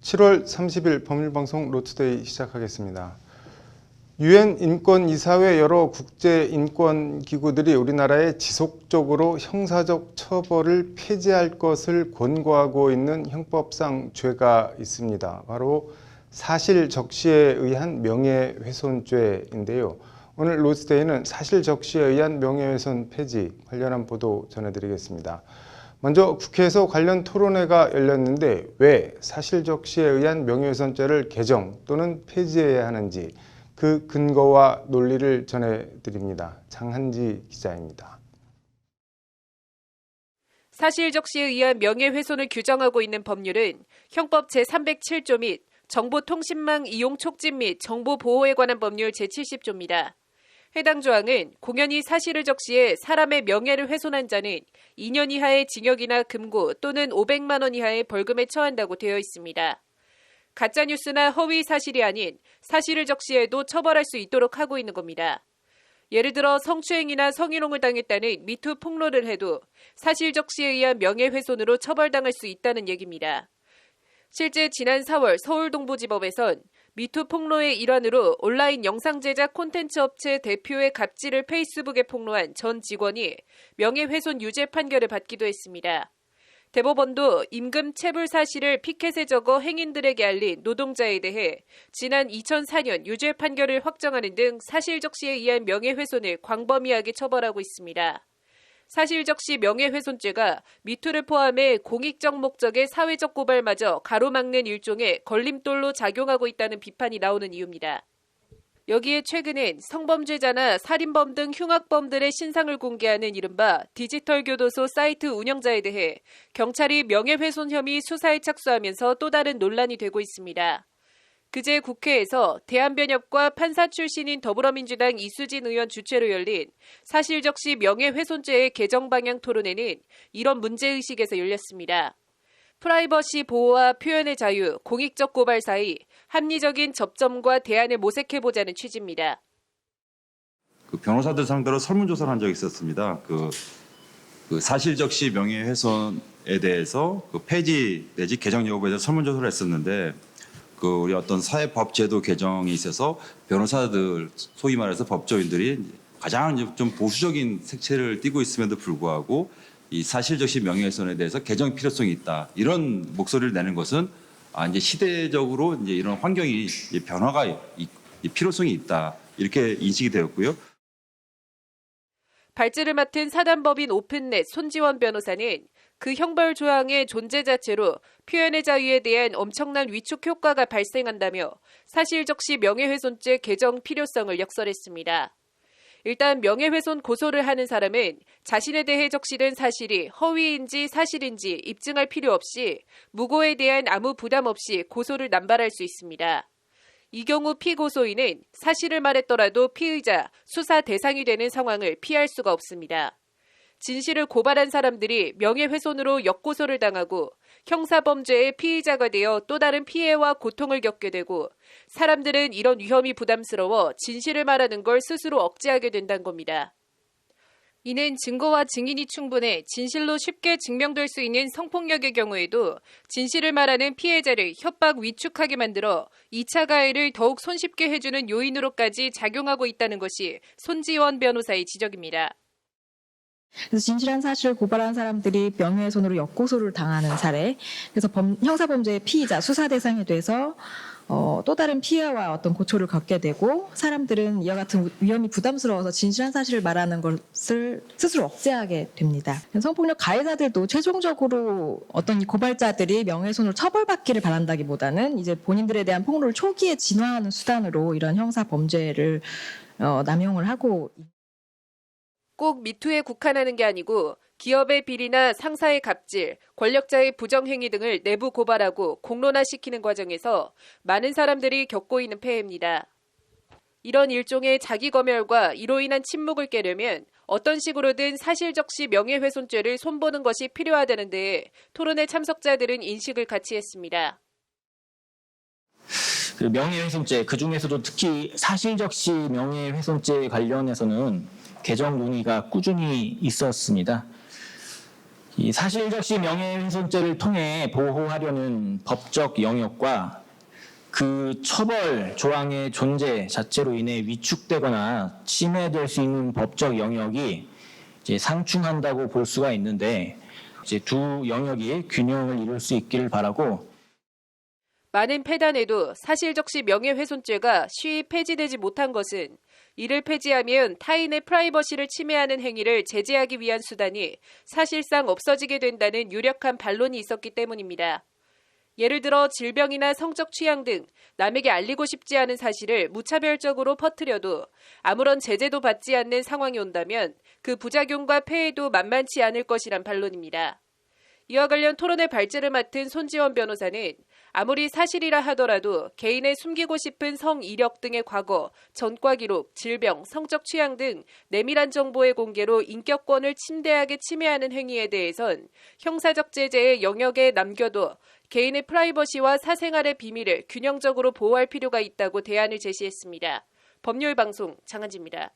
7월 30일 법률방송 로투데이 시작하겠습니다. 유엔 인권이사회 여러 국제 인권기구들이 우리나라에 지속적으로 형사적 처벌을 폐지할 것을 권고하고 있는 형법상 죄가 있습니다. 바로 사실적시에 의한 명예훼손죄인데요. 오늘 로투데이는 사실적시에 의한 명예훼손 폐지 관련한 보도 전해드리겠습니다. 먼저 국회에서 관련 토론회가 열렸는데 왜 사실적시에 의한 명예훼손죄를 개정 또는 폐지해야 하는지 그 근거와 논리를 전해드립니다. 장한지 기자입니다. 사실적시에 의한 명예훼손을 규정하고 있는 법률은 형법 제307조 및 정보통신망 이용 촉진 및 정보보호에 관한 법률 제70조입니다. 해당 조항은 공연히 사실을 적시해 사람의 명예를 훼손한 자는 2년 이하의 징역이나 금고 또는 500만 원 이하의 벌금에 처한다고 되어 있습니다. 가짜뉴스나 허위 사실이 아닌 사실을 적시해도 처벌할 수 있도록 하고 있는 겁니다. 예를 들어 성추행이나 성희롱을 당했다는 미투 폭로를 해도 사실 적시에 의한 명예훼손으로 처벌당할 수 있다는 얘기입니다. 실제 지난 4월 서울동부지법에선 미투 폭로의 일환으로 온라인 영상 제작 콘텐츠 업체 대표의 갑질을 페이스북에 폭로한 전 직원이 명예훼손 유죄 판결을 받기도 했습니다. 대법원도 임금 체불 사실을 피켓에 적어 행인들에게 알린 노동자에 대해 지난 2004년 유죄 판결을 확정하는 등 사실적시에 의한 명예훼손을 광범위하게 처벌하고 있습니다. 사실적시 명예훼손죄가 미투를 포함해 공익적 목적의 사회적 고발마저 가로막는 일종의 걸림돌로 작용하고 있다는 비판이 나오는 이유입니다. 여기에 최근엔 성범죄자나 살인범 등 흉악범들의 신상을 공개하는 이른바 디지털 교도소 사이트 운영자에 대해 경찰이 명예훼손 혐의 수사에 착수하면서 또 다른 논란이 되고 있습니다. 그제 국회에서 대한변협과 판사 출신인 더불어민주당 이수진 의원 주최로 열린 사실적시 명예훼손죄의 개정 방향 토론회는 이런 문제의식에서 열렸습니다. 프라이버시 보호와 표현의 자유, 공익적 고발 사이 합리적인 접점과 대안을 모색해보자는 취지입니다. 변호사들 상대로 설문조사를 한 적이 있었습니다. 사실적시 명예훼손에 대해서 폐지 내지 개정 여부에 대해서 설문조사를 했었는데 우리 어떤 사회법제도 개정이 있어서 변호사들 소위 말해서 법조인들이 가장 좀 보수적인 색채를 띠고 있음에도 불구하고 이 사실적시 명예훼손에 대해서 개정 필요성이 있다 이런 목소리를 내는 것은 이제 시대적으로 이제 이런 환경이 변화가 필요성이 있다 이렇게 인식이 되었고요. 발제를 맡은 사단법인 오픈넷 손지원 변호사는 그 형벌 조항의 존재 자체로 표현의 자유에 대한 엄청난 위축 효과가 발생한다며 사실적시 명예훼손죄 개정 필요성을 역설했습니다. 일단 명예훼손 고소를 하는 사람은 자신에 대해 적시된 사실이 허위인지 사실인지 입증할 필요 없이 무고에 대한 아무 부담 없이 고소를 남발할 수 있습니다. 이 경우 피고소인은 사실을 말했더라도 피의자, 수사 대상이 되는 상황을 피할 수가 없습니다. 진실을 고발한 사람들이 명예훼손으로 역고소를 당하고 형사범죄의 피의자가 되어 또 다른 피해와 고통을 겪게 되고 사람들은 이런 위험이 부담스러워 진실을 말하는 걸 스스로 억제하게 된다는 겁니다. 이는 증거와 증인이 충분해 진실로 쉽게 증명될 수 있는 성폭력의 경우에도 진실을 말하는 피해자를 협박 위축하게 만들어 2차 가해를 더욱 손쉽게 해주는 요인으로까지 작용하고 있다는 것이 손지원 변호사의 지적입니다. 그래서 진실한 사실을 고발한 사람들이 명예훼손으로 역고소를 당하는 사례, 그래서 형사범죄의 피의자, 수사 대상이 돼서 또 다른 피해와 어떤 고초를 겪게 되고 사람들은 이와 같은 위험이 부담스러워서 진실한 사실을 말하는 것을 스스로 억제하게 됩니다. 성폭력 가해자들도 최종적으로 어떤 이 고발자들이 명예훼손으로 처벌받기를 바란다기보다는 이제 본인들에 대한 폭로를 초기에 진화하는 수단으로 이런 형사범죄를 남용을 하고 꼭 미투에 국한하는 게 아니고 기업의 비리나 상사의 갑질, 권력자의 부정행위 등을 내부 고발하고 공론화시키는 과정에서 많은 사람들이 겪고 있는 폐해입니다. 이런 일종의 자기검열과 이로 인한 침묵을 깨려면 어떤 식으로든 사실적시 명예훼손죄를 손보는 것이 필요하다는 데 토론회 참석자들은 인식을 같이 했습니다. 명예훼손죄, 그중에서도 특히 사실적시 명예훼손죄 관련해서는 개정 논의가 꾸준히 있었습니다. 이 사실적시 명예훼손죄를 통해 보호하려는 법적 영역과 그 처벌 조항의 존재 자체로 인해 위축되거나 침해될 수 있는 법적 영역이 이제 상충한다고 볼 수가 있는데 이제 두 영역이 균형을 이룰 수 있기를 바라고. 많은 패단에도 사실적시 명예훼손죄가 쉬이 폐지되지 못한 것은 이를 폐지하면 타인의 프라이버시를 침해하는 행위를 제재하기 위한 수단이 사실상 없어지게 된다는 유력한 반론이 있었기 때문입니다. 예를 들어 질병이나 성적 취향 등 남에게 알리고 싶지 않은 사실을 무차별적으로 퍼뜨려도 아무런 제재도 받지 않는 상황이 온다면 그 부작용과 폐해도 만만치 않을 것이란 반론입니다. 이와 관련 토론의 발제를 맡은 손지원 변호사는 아무리 사실이라 하더라도 개인의 숨기고 싶은 성 이력 등의 과거, 전과 기록, 질병, 성적 취향 등 내밀한 정보의 공개로 인격권을 침대하게 침해하는 행위에 대해선 형사적 제재의 영역에 남겨도 개인의 프라이버시와 사생활의 비밀을 균형적으로 보호할 필요가 있다고 대안을 제시했습니다. 법률방송 장한지입니다.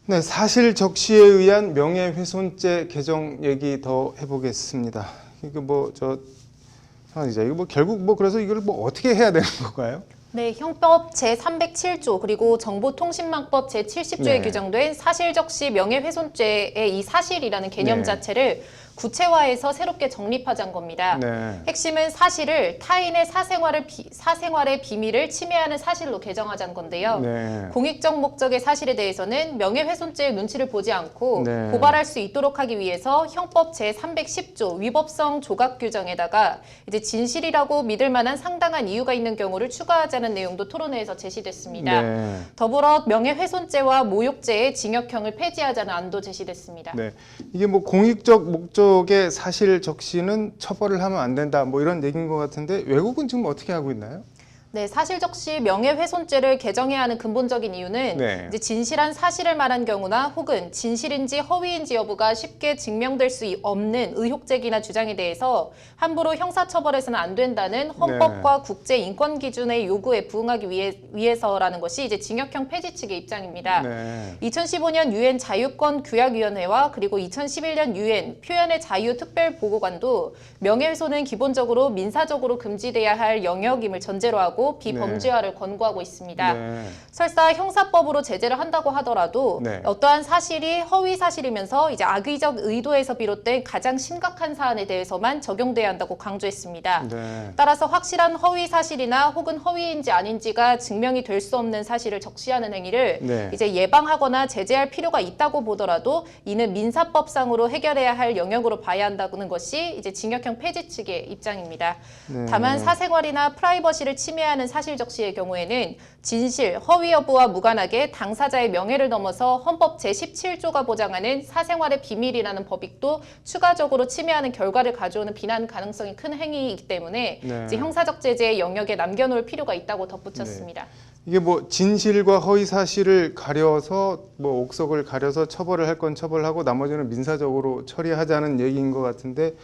네, 사실 적시에 의한 명예훼손죄 개정 얘기 더 해보겠습니다. 이거 상 기자, 이거 결국 그래서 이걸 어떻게 해야 되는 건가요? 네, 형법 제307조 그리고 정보통신망법 제70조에 네. 규정된 사실적시 명예훼손죄의 이 사실이라는 개념 네. 자체를 구체화해서 새롭게 정립하자는 겁니다. 네. 핵심은 사실을 타인의 사생활의 비밀을 침해하는 사실로 개정하자는 건데요. 네. 공익적 목적의 사실에 대해서는 명예훼손죄의 눈치를 보지 않고 네. 고발할 수 있도록 하기 위해서 형법 제310조 위법성 조각 규정에다가 이제 진실이라고 믿을 만한 상당한 이유가 있는 경우를 추가하자는 내용도 토론회에서 제시됐습니다. 네. 더불어 명예훼손죄와 모욕죄의 징역형을 폐지하자는 안도 제시됐습니다. 네. 이게 공익적 목적의 사실 적시는 처벌을 하면 안 된다 이런 얘기인 것 같은데 외국은 지금 어떻게 하고 있나요? 네, 사실적시 명예훼손죄를 개정해야 하는 근본적인 이유는 네. 이제 진실한 사실을 말한 경우나 혹은 진실인지 허위인지 여부가 쉽게 증명될 수 없는 의혹 제기나 주장에 대해서 함부로 형사처벌해서는 안 된다는 헌법과 국제 인권 기준의 요구에 부응하기 위해서라는 것이 이제 징역형 폐지 측의 입장입니다. 네. 2015년 유엔 자유권 규약위원회와 그리고 2011년 유엔 표현의 자유 특별보고관도 명예훼손은 기본적으로 민사적으로 금지돼야 할 영역임을 전제로 하고 비범죄화를 권고하고 있습니다. 네. 설사 형사법으로 제재를 한다고 하더라도 네. 어떠한 사실이 허위 사실이면서 이제 악의적 의도에서 비롯된 가장 심각한 사안에 대해서만 적용돼야 한다고 강조했습니다. 네. 따라서 확실한 허위 사실이나 혹은 허위인지 아닌지가 증명이 될 수 없는 사실을 적시하는 행위를 네. 이제 예방하거나 제재할 필요가 있다고 보더라도 이는 민사법상으로 해결해야 할 영역으로 봐야 한다는 것이 이제 징역형 폐지 측의 입장입니다. 네. 다만 사생활이나 프라이버시를 침해하는 사실 적시의 경우에는 진실, 허위 여부와 무관하게 당사자의 명예를 넘어서 헌법 제17조가 보장하는 사생활의 비밀이라는 법익도 추가적으로 침해하는 결과를 가져오는 비난 가능성이 큰 행위이기 때문에 네. 이제 형사적 제재의 영역에 남겨놓을 필요가 있다고 덧붙였습니다. 이게 진실과 허위 사실을 가려서 옥석을 가려서 처벌을 할 건 처벌하고 나머지는 민사적으로 처리하자는 얘기인 것 같은데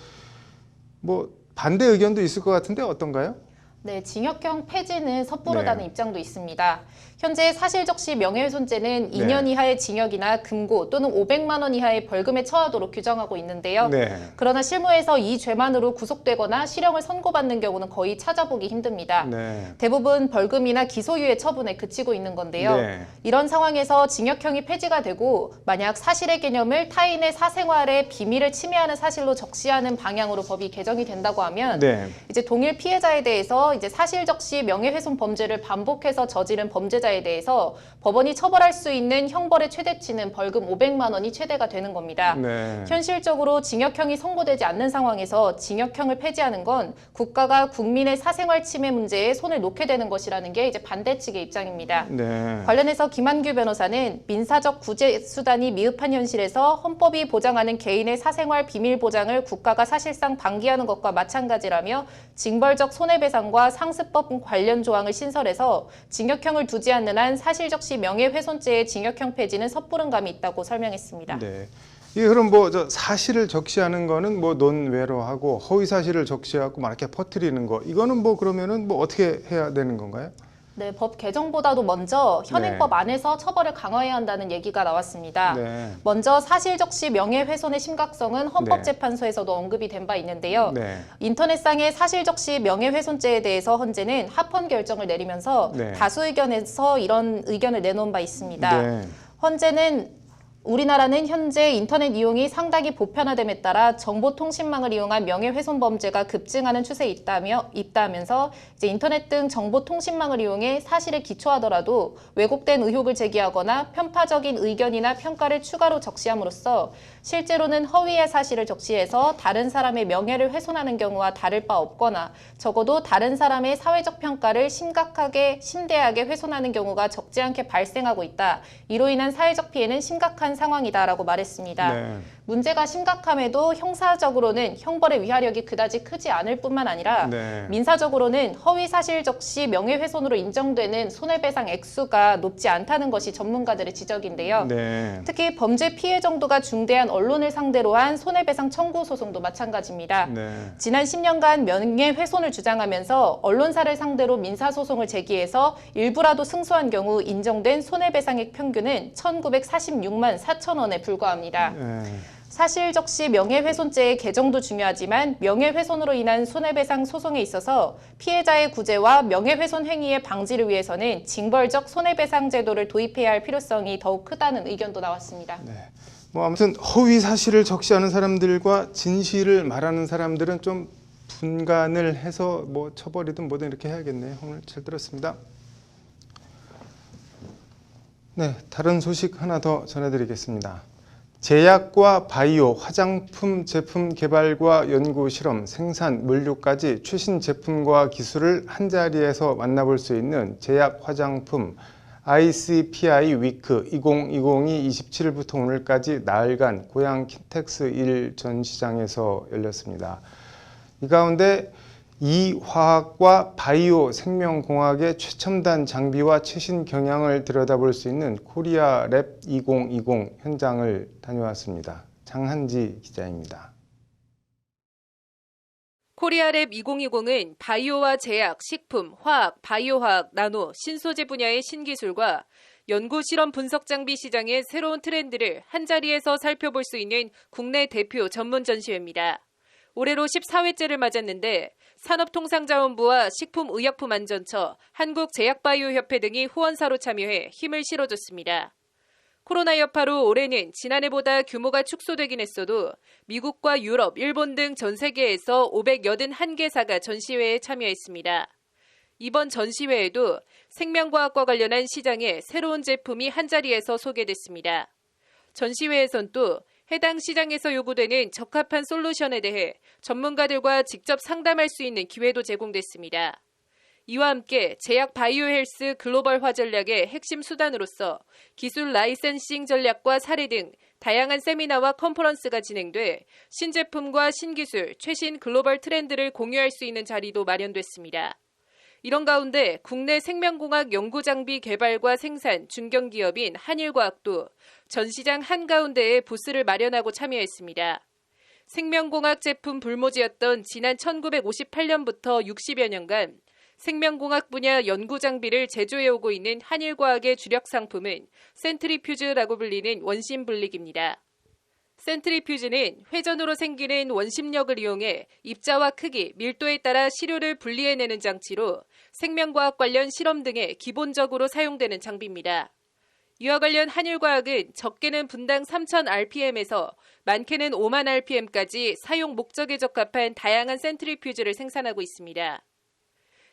반대 의견도 있을 것 같은데 어떤가요? 네, 징역형 폐지는 섣부르다는 네. 입장도 있습니다. 현재 사실적시 명예훼손죄는 네. 2년 이하의 징역이나 금고 또는 500만 원 이하의 벌금에 처하도록 규정하고 있는데요. 네. 그러나 실무에서 이 죄만으로 구속되거나 실형을 선고받는 경우는 거의 찾아보기 힘듭니다. 네. 대부분 벌금이나 기소유예 처분에 그치고 있는 건데요. 네. 이런 상황에서 징역형이 폐지가 되고 만약 사실의 개념을 타인의 사생활의 비밀을 침해하는 사실로 적시하는 방향으로 법이 개정이 된다고 하면 네. 이제 동일 피해자에 대해서 이제 사실적시 명예훼손 범죄를 반복해서 저지른 범죄자에 대해서 법원이 처벌할 수 있는 형벌의 최대치는 벌금 500만 원이 최대가 되는 겁니다. 네. 현실적으로 징역형이 선고되지 않는 상황에서 징역형을 폐지하는 건 국가가 국민의 사생활 침해 문제에 손을 놓게 되는 것이라는 게 이제 반대 측의 입장입니다. 네. 관련해서 김한규 변호사는 민사적 구제 수단이 미흡한 현실에서 헌법이 보장하는 개인의 사생활 비밀 보장을 국가가 사실상 방기하는 것과 마찬가지라며 징벌적 손해배상과 상습법 관련 조항을 신설해서 징역형을 두지 않는 한 사실적시 명예훼손죄의 징역형 폐지는 섣부른 감이 있다고 설명했습니다. 네. 이게 그럼 뭐 저 사실을 적시하는 거는 뭐 논외로 하고 허위 사실을 적시하고 막 이렇게 퍼뜨리는 거 이거는 뭐 그러면은 뭐 어떻게 해야 되는 건가요? 네, 법 개정보다도 먼저 현행법 안에서 처벌을 강화해야 한다는 얘기가 나왔습니다. 네. 먼저 사실적시 명예훼손의 심각성은 헌법재판소에서도 언급이 된 바 있는데요. 네. 인터넷상의 사실적시 명예훼손죄에 대해서 헌재는 합헌 결정을 내리면서 네. 다수 의견에서 이런 의견을 내놓은 바 있습니다. 네. 헌재는 우리나라는 현재 인터넷 이용이 상당히 보편화됨에 따라 정보통신망을 이용한 명예훼손 범죄가 급증하는 추세에 있다면서 이제 인터넷 등 정보통신망을 이용해 사실에 기초하더라도 왜곡된 의혹을 제기하거나 편파적인 의견이나 평가를 추가로 적시함으로써 실제로는 허위의 사실을 적시해서 다른 사람의 명예를 훼손하는 경우와 다를 바 없거나 적어도 다른 사람의 사회적 평가를 심대하게 훼손하는 경우가 적지 않게 발생하고 있다. 이로 인한 사회적 피해는 심각한 상황이다라고 말했습니다. 네. 문제가 심각함에도 형사적으로는 형벌의 위하력이 그다지 크지 않을 뿐만 아니라 네. 민사적으로는 허위 사실 적시 명예훼손으로 인정되는 손해배상 액수가 높지 않다는 것이 전문가들의 지적인데요. 네. 특히 범죄 피해 정도가 중대한 언론을 상대로 한 손해배상 청구 소송도 마찬가지입니다. 네. 지난 10년간 명예훼손을 주장하면서 언론사를 상대로 민사소송을 제기해서 일부라도 승소한 경우 인정된 손해배상액 평균은 1,946만 4천 원에 불과합니다. 네. 사실적시 명예훼손죄의 개정도 중요하지만 명예훼손으로 인한 손해배상 소송에 있어서 피해자의 구제와 명예훼손 행위의 방지를 위해서는 징벌적 손해배상 제도를 도입해야 할 필요성이 더욱 크다는 의견도 나왔습니다. 네. 뭐 아무튼 허위 사실을 적시하는 사람들과 진실을 말하는 사람들은 좀 분간을 해서 뭐 처벌이든 뭐든 이렇게 해야겠네요. 오늘 잘 들었습니다. 네, 다른 소식 하나 더 전해드리겠습니다. 제약과 바이오, 화장품 제품 개발과 연구 실험, 생산, 물류까지 최신 제품과 기술을 한자리에서 만나볼 수 있는 제약 화장품 ICPI 위크 2020이 27일부터 오늘까지 나흘간 고양 킨텍스 1 전시장에서 열렸습니다. 이 가운데 이화학과 바이오 생명공학의 최첨단 장비와 최신 경향을 들여다볼 수 있는 코리아 랩 2020 현장을 다녀왔습니다. 장한지 기자입니다. 코리아랩 2020은 바이오와 제약, 식품, 화학, 바이오화학, 나노, 신소재 분야의 신기술과 연구 실험 분석 장비 시장의 새로운 트렌드를 한자리에서 살펴볼 수 있는 국내 대표 전문 전시회입니다. 올해로 14회째를 맞았는데 산업통상자원부와 식품의약품안전처, 한국제약바이오협회 등이 후원사로 참여해 힘을 실어줬습니다. 코로나 여파로 올해는 지난해보다 규모가 축소되긴 했어도 미국과 유럽, 일본 등 전 세계에서 581개사가 전시회에 참여했습니다. 이번 전시회에도 생명과학과 관련한 시장의 새로운 제품이 한자리에서 소개됐습니다. 전시회에선 또 해당 시장에서 요구되는 적합한 솔루션에 대해 전문가들과 직접 상담할 수 있는 기회도 제공됐습니다. 이와 함께 제약 바이오 헬스 글로벌화 전략의 핵심 수단으로서 기술 라이센싱 전략과 사례 등 다양한 세미나와 컨퍼런스가 진행돼 신제품과 신기술, 최신 글로벌 트렌드를 공유할 수 있는 자리도 마련됐습니다. 이런 가운데 국내 생명공학 연구장비 개발과 생산 중견기업인 한일과학도 전시장 한가운데에 부스를 마련하고 참여했습니다. 생명공학 제품 불모지였던 지난 1958년부터 60여 년간 생명공학 분야 연구장비를 제조해오고 있는 한일과학의 주력 상품은 센트리퓨즈라고 불리는 원심블릭입니다. 센트리퓨즈는 회전으로 생기는 원심력을 이용해 입자와 크기, 밀도에 따라 시료를 분리해내는 장치로 생명과학 관련 실험 등에 기본적으로 사용되는 장비입니다. 이와 관련 한일과학은 적게는 분당 3,000rpm에서 많게는 5만 rpm까지 사용 목적에 적합한 다양한 센트리퓨즈를 생산하고 있습니다.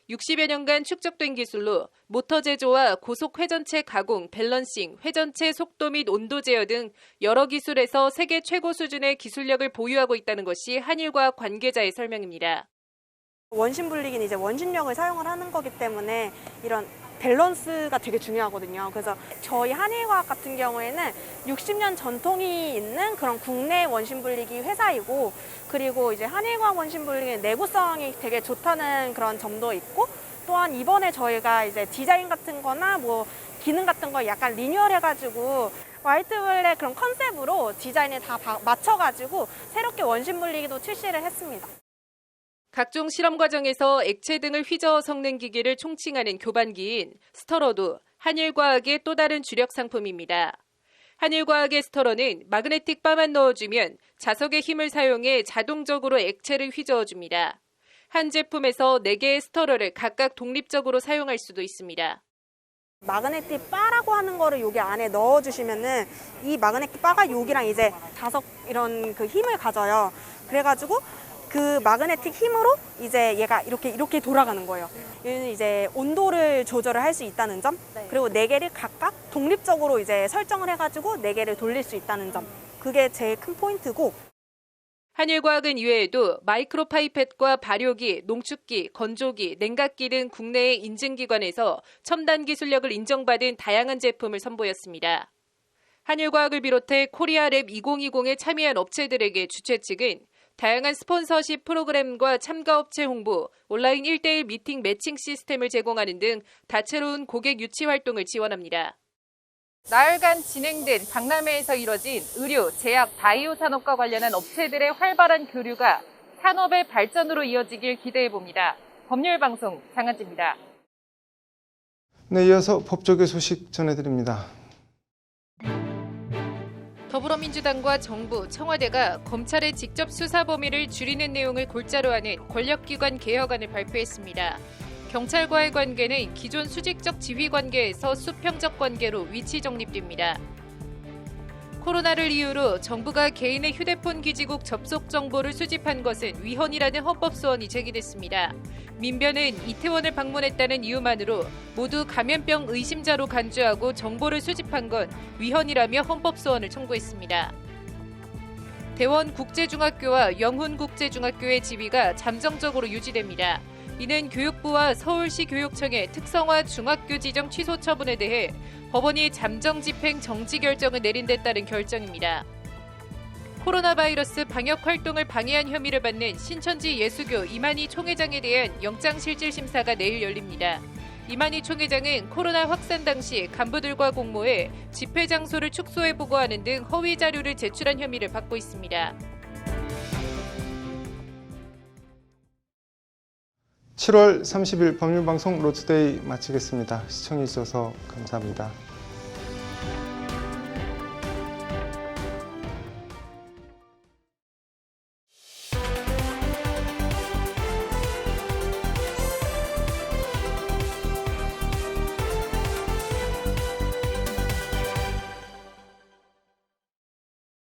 60여 년간 축적된 기술로 모터 제조와 고속 회전체 가공, 밸런싱, 회전체 속도 및 온도 제어 등 여러 기술에서 세계 최고 수준의 기술력을 보유하고 있다는 것이 한일과학 관계자의 설명입니다. 원심블릭은 이제 원심력을 사용을 하는 거기 때문에 이런 밸런스가 되게 중요하거든요. 그래서 저희 한일과학 같은 경우에는 60년 전통이 있는 그런 국내 원심블리기 회사이고, 그리고 이제 한일과학 원심블리기는 내구성이 되게 좋다는 그런 점도 있고, 또한 이번에 저희가 이제 디자인 같은 거나 뭐 기능 같은 거 약간 리뉴얼 해가지고 화이트 블랙 그런 컨셉으로 디자인을 다 맞춰가지고 새롭게 원심 분리기도 출시를 했습니다. 각종 실험 과정에서 액체 등을 휘저어 섞는 기계를 총칭하는 교반기인 스터러도 한일과학의 또 다른 주력 상품입니다. 한일과학의 스터러는 마그네틱 바만 넣어주면 자석의 힘을 사용해 자동적으로 액체를 휘저어줍니다. 한 제품에서 4개의 스터러를 각각 독립적으로 사용할 수도 있습니다. 마그네틱 바라고 하는 거를 여기 안에 넣어주시면은 이 마그네틱 바가 여기랑 이제 자석 이런 그 힘을 가져요. 그래가지고 그 마그네틱 힘으로 이제 얘가 이렇게 돌아가는 거예요. 얘는 이제 온도를 조절을 할 수 있다는 점, 그리고 4개를 각각 독립적으로 이제 설정을 해가지고 4개를 돌릴 수 있다는 점. 그게 제일 큰 포인트고. 한일과학은 이외에도 마이크로 파이펫과 발효기, 농축기, 건조기, 냉각기 등 국내의 인증기관에서 첨단 기술력을 인정받은 다양한 제품을 선보였습니다. 한일과학을 비롯해 코리아랩 2020에 참여한 업체들에게 주최 측은 다양한 스폰서십 프로그램과 참가업체 홍보, 온라인 1대1 미팅 매칭 시스템을 제공하는 등 다채로운 고객 유치 활동을 지원합니다. 나흘간 진행된 박람회에서 이뤄진 의료, 제약, 바이오 산업과 관련한 업체들의 활발한 교류가 산업의 발전으로 이어지길 기대해봅니다. 법률방송 장한지입니다. 네, 이어서 법조계 소식 전해드립니다. 더불어민주당과 정부, 청와대가 검찰의 직접 수사 범위를 줄이는 내용을 골자로 하는 권력기관 개혁안을 발표했습니다. 경찰과의 관계는 기존 수직적 지휘 관계에서 수평적 관계로 위치 정립됩니다. 코로나를 이유로 정부가 개인의 휴대폰 기지국 접속 정보를 수집한 것은 위헌이라는 헌법 소원이 제기됐습니다. 민변은 이태원을 방문했다는 이유만으로 모두 감염병 의심자로 간주하고 정보를 수집한 건 위헌이라며 헌법 소원을 청구했습니다. 대원국제중학교와 영훈국제중학교의 지위가 잠정적으로 유지됩니다. 이는 교육부와 서울시 교육청의 특성화 중학교 지정 취소 처분에 대해 법원이 잠정 집행 정지 결정을 내린 데 따른 결정입니다. 코로나 바이러스 방역 활동을 방해한 혐의를 받는 신천지 예수교 이만희 총회장에 대한 영장실질심사가 내일 열립니다. 이만희 총회장은 코로나 확산 당시 간부들과 공모해 집회 장소를 축소해 보고하는 등 허위 자료를 제출한 혐의를 받고 있습니다. 7월 30일 법률방송 로투데이 마치겠습니다. 시청해주셔서 감사합니다.